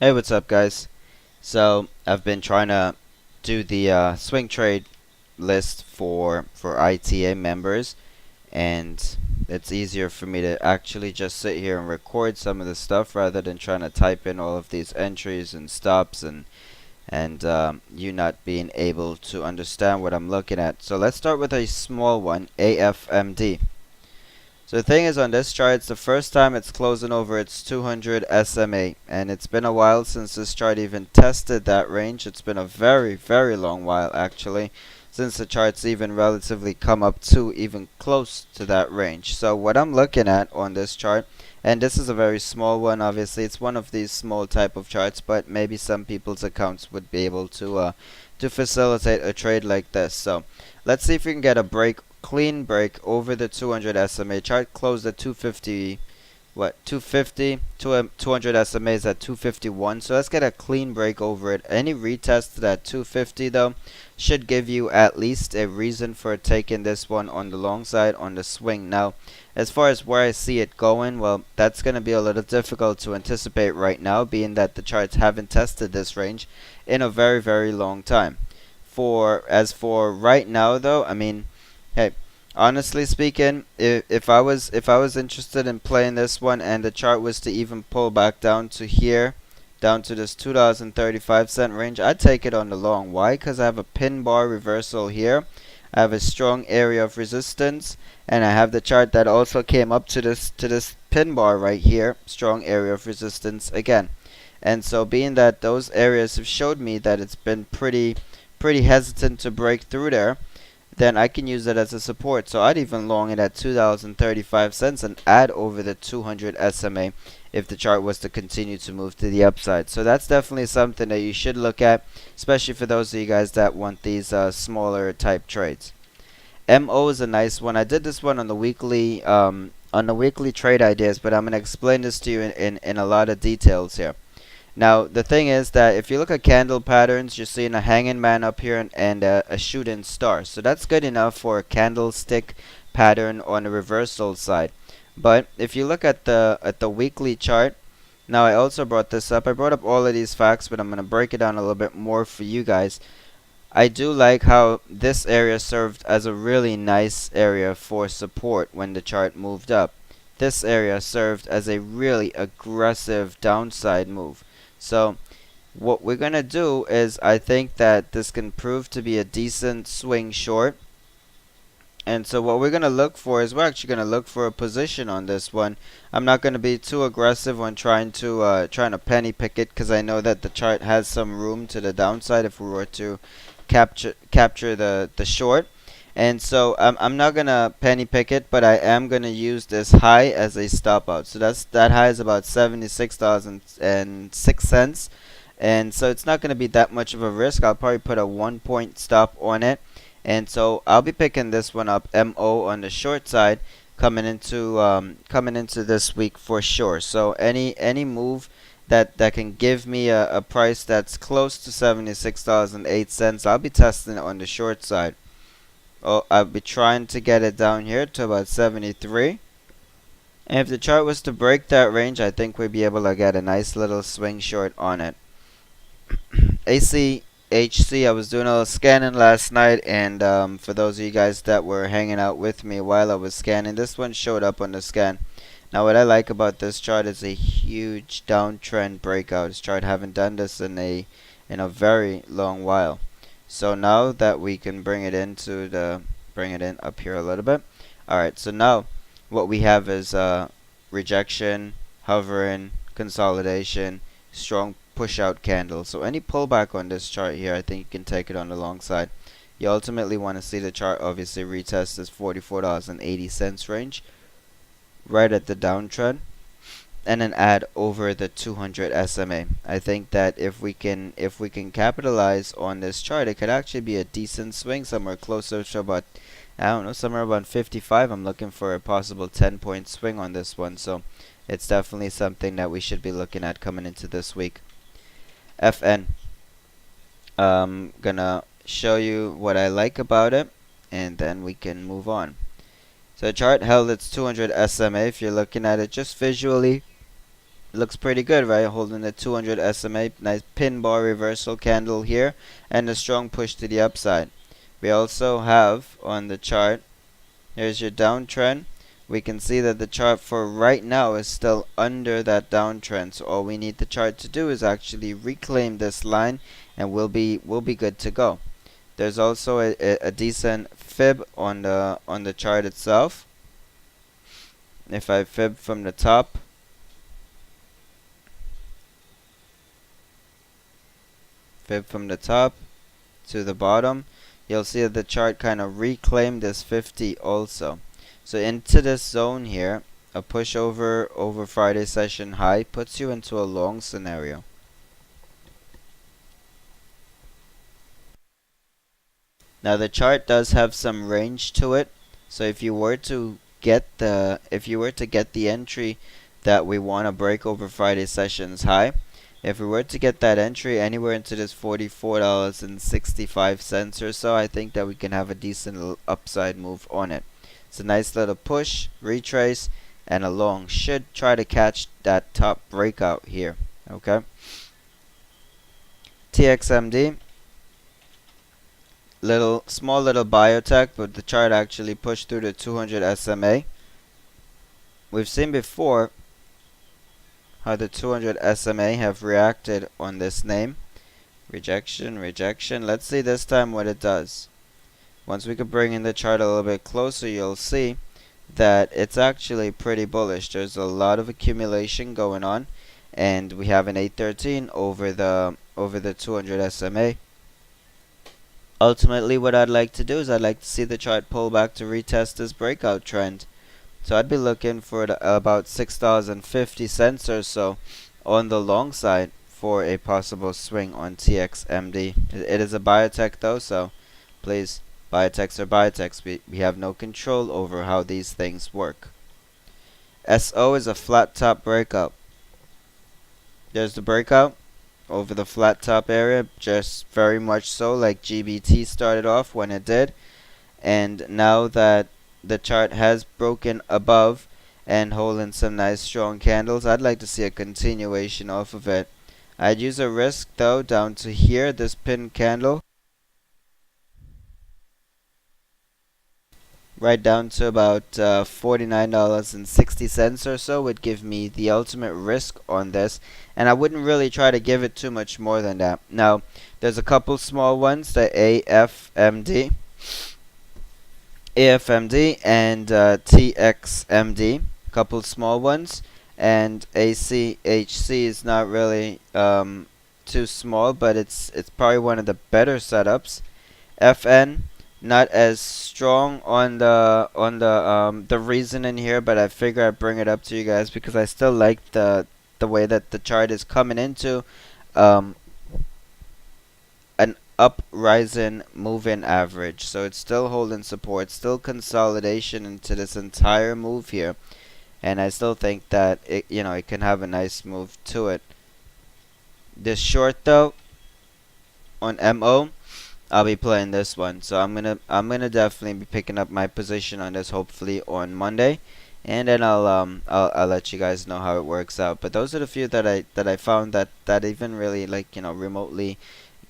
Hey, what's up, guys? So I've been trying to do the swing trade list for ITA members, and it's easier for me to actually just sit here and record some of the stuff rather than trying to type in all of these entries and stops and you not being able to understand what I'm looking at. So let's start with a small one, AFMD. So the thing is, on this chart, it's the first time it's closing over its 200 SMA, and it's been a while since this chart even tested that range. It's been a very, very long while, actually, since the chart's even relatively come up to even close to that range. So what I'm looking at on this chart, and this is a very small one, obviously, it's one of these small type of charts, but maybe some people's accounts would be able to facilitate a trade like this. So let's see if we can get a clean break over the 200 SMA. Chart closed at 250, 250, 200 SMA is at 251. So let's get a clean break over it. Any retest to that 250 though should give you at least a reason for taking this one on the long side on the swing. Now, as far as where I see it going, well, that's going to be a little difficult to anticipate right now, being that the charts haven't tested this range in a very, very long time. As for right now though, I mean, hey, honestly speaking, if I was interested in playing this one and the chart was to even pull back down to here, down to this $2.35 range, I'd take it on the long. Why? Because I have a pin bar reversal here. I have a strong area of resistance, and I have the chart that also came up to this pin bar right here, strong area of resistance again. And so being that those areas have showed me that it's been pretty hesitant to break through there, then I can use it as a support. So I'd even long it at $2.35 and add over the 200 SMA if the chart was to continue to move to the upside. So that's definitely something that you should look at, especially for those of you guys that want these smaller type trades. MO is a nice one. I did this one on the weekly trade ideas, but I'm going to explain this to you in a lot of details here. Now, the thing is that if you look at candle patterns, you're seeing a hanging man up here and a shooting star. So that's good enough for a candlestick pattern on the reversal side. But if you look at the weekly chart, now I also brought this up. I brought up all of these facts, but I'm going to break it down a little bit more for you guys. I do like how this area served as a really nice area for support when the chart moved up. This area served as a really aggressive downside move. So what we're going to do is I think that this can prove to be a decent swing short. And so what we're going to look for is we're actually going to look for a position on this one. I'm not going to be too aggressive on trying to penny pick it, because I know that the chart has some room to the downside if we were to capture the short. And so I'm not going to penny pick it, but I am going to use this high as a stop out. So that high is about $76.06. And so it's not going to be that much of a risk. I'll probably put a 1 point stop on it. And so I'll be picking this one up, MO, on the short side coming into this week for sure. So any move that can give me a price that's close to $76.08, I'll be testing it on the short side. Oh, I'll be trying to get it down here to about 73. And if the chart was to break that range, I think we'd be able to get a nice little swing short on it. ACHC, I was doing a little scanning last night, and for those of you guys that were hanging out with me while I was scanning, this one showed up on the scan. Now what I like about this chart is a huge downtrend breakout. This chart haven't done this in a very long while. So now that we can bring it in up here a little bit. Alright, so now what we have is rejection, hovering, consolidation, strong push out candle. So any pullback on this chart here, I think you can take it on the long side. You ultimately want to see the chart obviously retest this $44.80 range right at the downtrend, and then add over the 200 SMA. I think that if we can capitalize on this chart, it could actually be a decent swing somewhere closer to about, I don't know, somewhere about 55. I'm looking for a possible 10-point swing on this one. So it's definitely something that we should be looking at coming into this week. FN. Gonna show you what I like about it, and then we can move on. So the chart held its 200 SMA. If you're looking at it just visually, It looks pretty good, right? Holding the 200 SMA, nice pin bar reversal candle here, and a strong push to the upside. We also have on the chart, here's your downtrend. We can see that the chart for right now is still under that downtrend. So all we need the chart to do is actually reclaim this line, and we'll be good to go. There's also a decent fib on the chart itself. If I fib from the top, fib from the top to the bottom, you'll see that the chart kind of reclaimed this 50 also. So into this zone here, a push over Friday session high puts you into a long scenario. Now the chart does have some range to it, so if you were to get the entry that we want to break over Friday sessions high, if we were to get that entry anywhere into this $44.65 or so, I think that we can have a decent upside move on it. It's a nice little push, retrace, and a long. Should try to catch that top breakout here. Okay. TXMD, small little biotech, but the chart actually pushed through the 200 SMA. We've seen before how the 200 SMA have reacted on this name. Rejection, rejection. Let's see this time what it does. Once we could bring in the chart a little bit closer, you'll see that it's actually pretty bullish. There's a lot of accumulation going on, and we have an 813 over the 200 SMA. Ultimately, what I'd like to do is I'd like to see the chart pull back to retest this breakout trend. So I'd be looking for about $6.50 or so on the long side for a possible swing on TXMD. It is a biotech though, so please, biotechs are biotechs. We have no control over how these things work. SO is a flat top breakout. There's the breakout over the flat top area, just very much so like GBT started off when it did. And now that the chart has broken above and holding some nice strong candles, I'd like to see a continuation off of it. I'd use a risk though down to here, this pin candle, right down to about $49.60 or so would give me the ultimate risk on this, and I wouldn't really try to give it too much more than that. Now there's a couple small ones, the AFMD and TXMD, couple small ones, and ACHC is not really too small, but it's probably one of the better setups. FN, not as strong on the reason in here, but I figure I'd bring it up to you guys because I still like the way that the chart is coming into an uprising moving average. So it's still holding support, still consolidation into this entire move here, and I still think that it can have a nice move to it. This short though on MO, I'll be playing this one, so I'm gonna definitely be picking up my position on this hopefully on Monday, and then I'll let you guys know how it works out. But those are the few that I found that even really remotely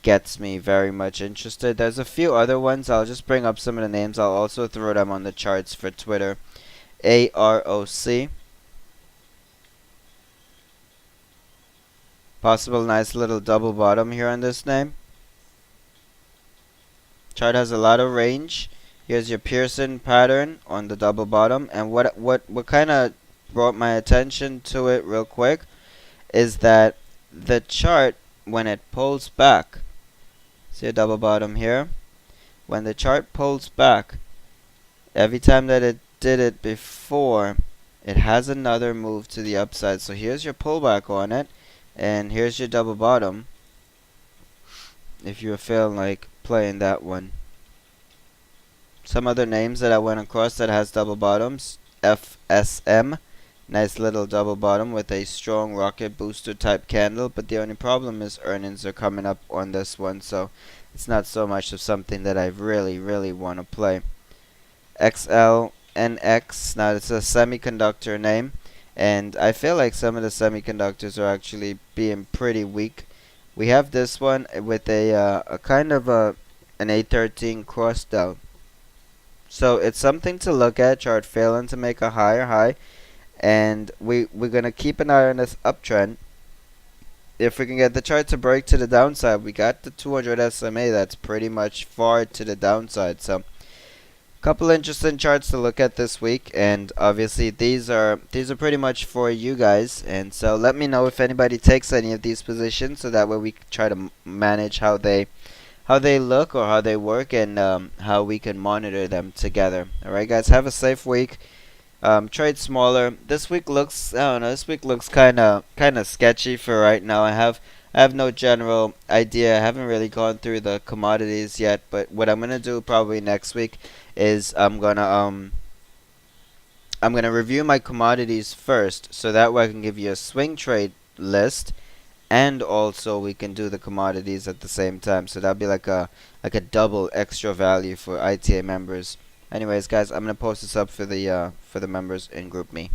gets me very much interested. There's a few other ones. I'll just bring up some of the names. I'll also throw them on the charts for Twitter. AROC, possible nice little double bottom here on this name. Chart has a lot of range. Here's your Pearson pattern on the double bottom, and what kind of brought my attention to it real quick is that the chart, when it pulls back, see a double bottom here, when the chart pulls back, every time that it did it before, it has another move to the upside. So here's your pullback on it, and here's your double bottom if you're feeling like playing that one. Some other names that I went across that has double bottoms: FSM, nice little double bottom with a strong rocket booster type candle, but the only problem is earnings are coming up on this one, so it's not so much of something that I really want to play. XLNX, now it's a semiconductor name, and I feel like some of the semiconductors are actually being pretty weak. We have this one with a kind of an A13 cross down. So it's something to look at. Chart failing to make a higher high, and we're gonna keep an eye on this uptrend. If we can get the chart to break to the downside, we got the 200 SMA. That's pretty much far to the downside. So couple interesting charts to look at this week, and obviously these are pretty much for you guys. And so let me know if anybody takes any of these positions, so that way we can try to manage how they look or how they work, and how we can monitor them together. All right, guys, have a safe week. Trade smaller. This week looks, I don't know. This week looks kind of sketchy for right now. I have no general idea. I haven't really gone through the commodities yet. But what I'm gonna do probably next week is I'm gonna review my commodities first, so that way I can give you a swing trade list, and also we can do the commodities at the same time. So that'll be like a double extra value for ITA members. Anyways, guys, I'm gonna post this up for the members in GroupMe.